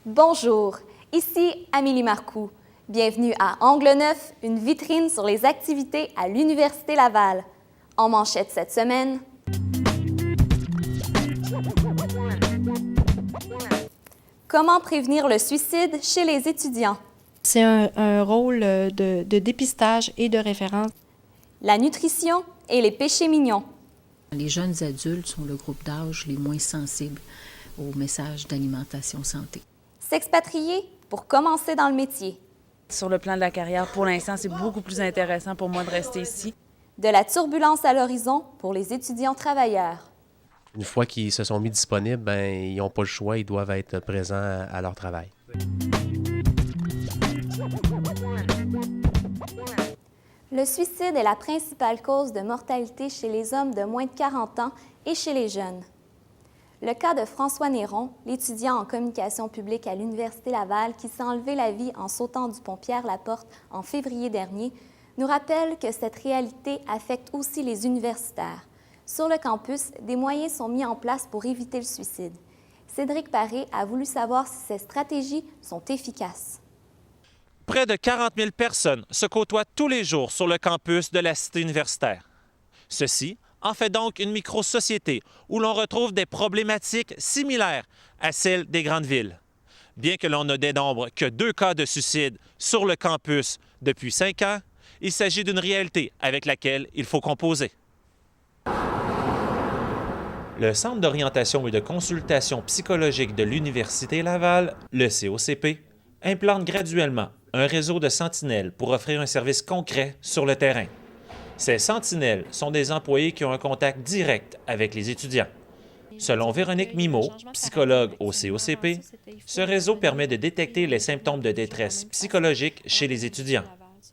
Bonjour, ici Amélie Marcoux. Bienvenue à Angle Neuf, une vitrine sur les activités à l'Université Laval. En manchette cette semaine, comment prévenir le suicide chez les étudiants? C'est un rôle de dépistage et de référence. La nutrition et les péchés mignons. Les jeunes adultes sont le groupe d'âge les moins sensibles aux messages d'alimentation santé. S'expatrier pour commencer dans le métier. Sur le plan de la carrière, pour l'instant, c'est beaucoup plus intéressant pour moi de rester ici. De la turbulence à l'horizon pour les étudiants travailleurs. Une fois qu'ils se sont mis disponibles, ils n'ont pas le choix, ils doivent être présents à leur travail. Le suicide est la principale cause de mortalité chez les hommes de moins de 40 ans et chez les jeunes. Le cas de François Néron, l'étudiant en communication publique à l'Université Laval qui s'est enlevé la vie en sautant du pont Pierre-Laporte en février dernier, nous rappelle que cette réalité affecte aussi les universitaires. Sur le campus, des moyens sont mis en place pour éviter le suicide. Cédric Paré a voulu savoir si ces stratégies sont efficaces. Près de 40 000 personnes se côtoient tous les jours sur le campus de la cité universitaire. Ceci en fait donc une micro-société où l'on retrouve des problématiques similaires à celles des grandes villes. Bien que l'on ne dénombre que 2 cas de suicide sur le campus depuis 5 ans, il s'agit d'une réalité avec laquelle il faut composer. Le Centre d'orientation et de consultation psychologique de l'Université Laval, le COCP, implante graduellement un réseau de sentinelles pour offrir un service concret sur le terrain. Ces sentinelles sont des employés qui ont un contact direct avec les étudiants. Selon Véronique Mimeau, psychologue au COCP, ce réseau permet de détecter les symptômes de détresse psychologique chez les étudiants.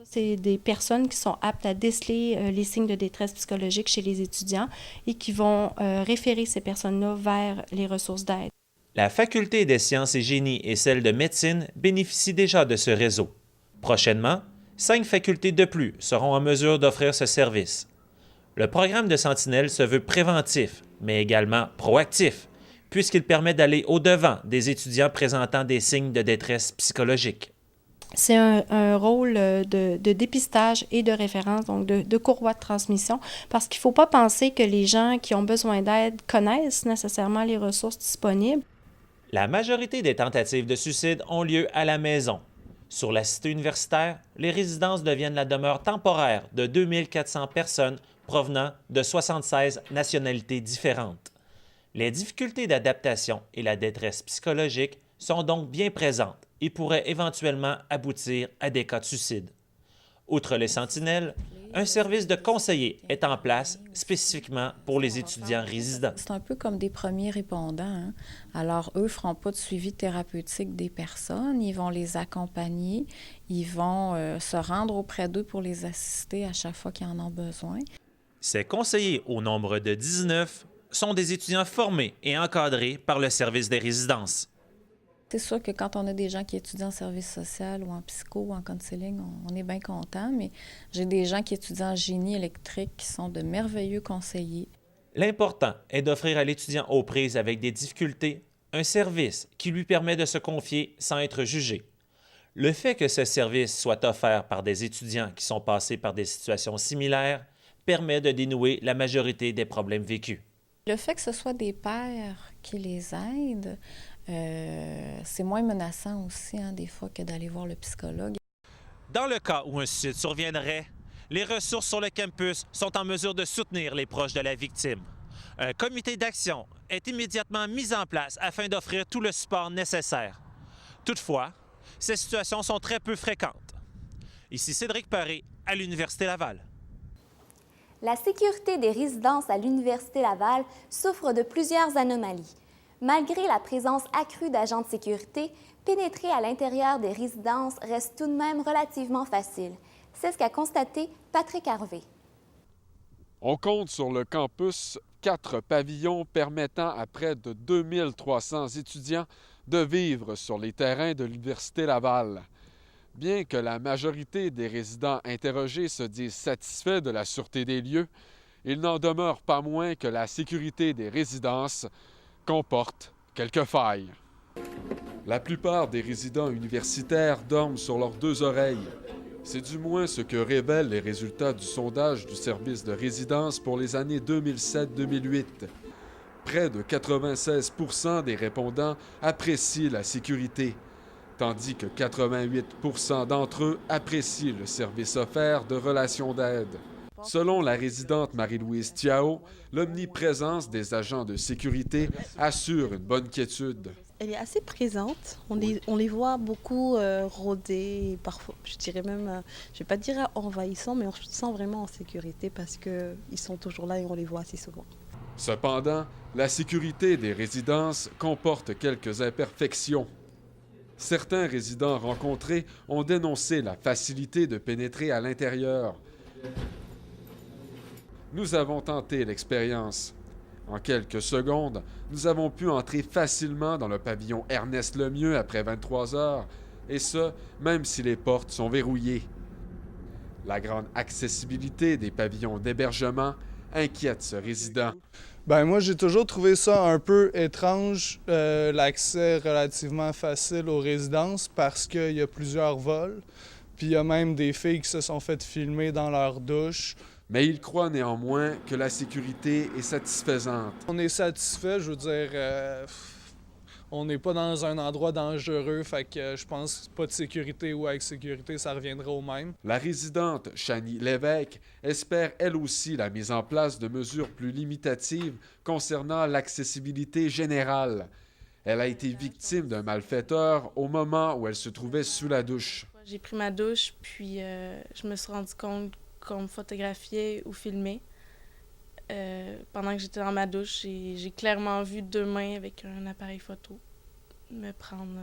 C'est des personnes qui sont aptes à déceler les signes de détresse psychologique chez les étudiants et qui vont référer ces personnes-là vers les ressources d'aide. La Faculté des sciences et génie et celle de médecine bénéficient déjà de ce réseau. Prochainement, 5 facultés de plus seront en mesure d'offrir ce service. Le programme de Sentinelle se veut préventif, mais également proactif, puisqu'il permet d'aller au-devant des étudiants présentant des signes de détresse psychologique. C'est un rôle de dépistage et de référence, donc de courroie de transmission, parce qu'il ne faut pas penser que les gens qui ont besoin d'aide connaissent nécessairement les ressources disponibles. La majorité des tentatives de suicide ont lieu à la maison. Sur la cité universitaire, les résidences deviennent la demeure temporaire de 2400 personnes provenant de 76 nationalités différentes. Les difficultés d'adaptation et la détresse psychologique sont donc bien présentes et pourraient éventuellement aboutir à des cas de suicide. Outre les sentinelles, un service de conseiller est en place spécifiquement pour les étudiants résidents. C'est un peu comme des premiers répondants, hein? Alors, eux ne feront pas de suivi thérapeutique des personnes, ils vont les accompagner, ils vont se rendre auprès d'eux pour les assister à chaque fois qu'ils en ont besoin. Ces conseillers, au nombre de 19, sont des étudiants formés et encadrés par le service des résidences. C'est sûr que quand on a des gens qui étudient en service social ou en psycho ou en counseling, on est bien content, mais j'ai des gens qui étudient en génie électrique qui sont de merveilleux conseillers. L'important est d'offrir à l'étudiant aux prises avec des difficultés un service qui lui permet de se confier sans être jugé. Le fait que ce service soit offert par des étudiants qui sont passés par des situations similaires permet de dénouer la majorité des problèmes vécus. Le fait que ce soit des pairs qui les aident, c'est moins menaçant aussi, hein, des fois, que d'aller voir le psychologue. Dans le cas où un suicide surviendrait, les ressources sur le campus sont en mesure de soutenir les proches de la victime. Un comité d'action est immédiatement mis en place afin d'offrir tout le support nécessaire. Toutefois, ces situations sont très peu fréquentes. Ici Cédric Paré, à l'Université Laval. La sécurité des résidences à l'Université Laval souffre de plusieurs anomalies. Malgré la présence accrue d'agents de sécurité, pénétrer à l'intérieur des résidences reste tout de même relativement facile. C'est ce qu'a constaté Patrick Harvey. On compte sur le campus 4 pavillons permettant à près de 2300 étudiants de vivre sur les terrains de l'Université Laval. Bien que la majorité des résidents interrogés se disent satisfaits de la sûreté des lieux, il n'en demeure pas moins que la sécurité des résidences comporte quelques failles. La plupart des résidents universitaires dorment sur leurs deux oreilles. C'est du moins ce que révèlent les résultats du sondage du service de résidence pour les années 2007-2008. Près de 96 % des répondants apprécient la sécurité, tandis que 88 % d'entre eux apprécient le service offert de relations d'aide. Selon la résidente Marie-Louise Thiao, l'omniprésence des agents de sécurité assure une bonne quiétude. Elle est assez présente. On les voit beaucoup rôder, parfois, je dirais même, je ne vais pas dire envahissant, mais on se sent vraiment en sécurité parce qu'ils sont toujours là et on les voit assez souvent. Cependant, la sécurité des résidences comporte quelques imperfections. Certains résidents rencontrés ont dénoncé la facilité de pénétrer à l'intérieur. Nous avons tenté l'expérience. En quelques secondes, nous avons pu entrer facilement dans le pavillon Ernest Lemieux après 23 heures, et ce, même si les portes sont verrouillées. La grande accessibilité des pavillons d'hébergement inquiète ce résident. Moi, j'ai toujours trouvé ça un peu étrange, l'accès relativement facile aux résidences, parce qu'il y a plusieurs vols, puis il y a même des filles qui se sont faites filmer dans leur douche. Mais il croit néanmoins que la sécurité est satisfaisante. On est satisfait, je veux dire, on n'est pas dans un endroit dangereux, fait que je pense que pas de sécurité ou avec sécurité, ça reviendra au même. La résidente Chanie Lévesque espère elle aussi la mise en place de mesures plus limitatives concernant l'accessibilité générale. Elle a été victime d'un malfaiteur au moment où elle se trouvait sous la douche. J'ai pris ma douche, puis je me suis rendu compte qu'on me photographiait ou filmait. Pendant que j'étais dans ma douche, j'ai clairement vu 2 mains avec un appareil photo me prendre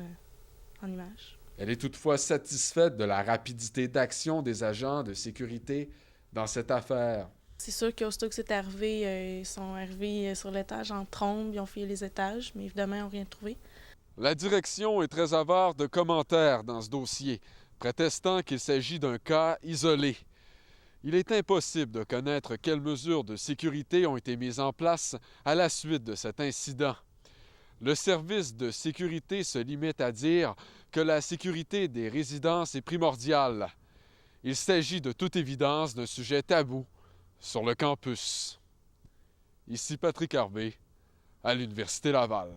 en image. Elle est toutefois satisfaite de la rapidité d'action des agents de sécurité dans cette affaire. C'est sûr qu'aussitôt que c'est arrivé, ils sont arrivés sur l'étage en trombe, ils ont fouillé les étages, mais évidemment, ils n'ont rien trouvé. La direction est très avare de commentaires dans ce dossier, prétestant qu'il s'agit d'un cas isolé. Il est impossible de connaître quelles mesures de sécurité ont été mises en place à la suite de cet incident. Le service de sécurité se limite à dire que la sécurité des résidences est primordiale. Il s'agit de toute évidence d'un sujet tabou sur le campus. Ici Patrick Harvey, à l'Université Laval.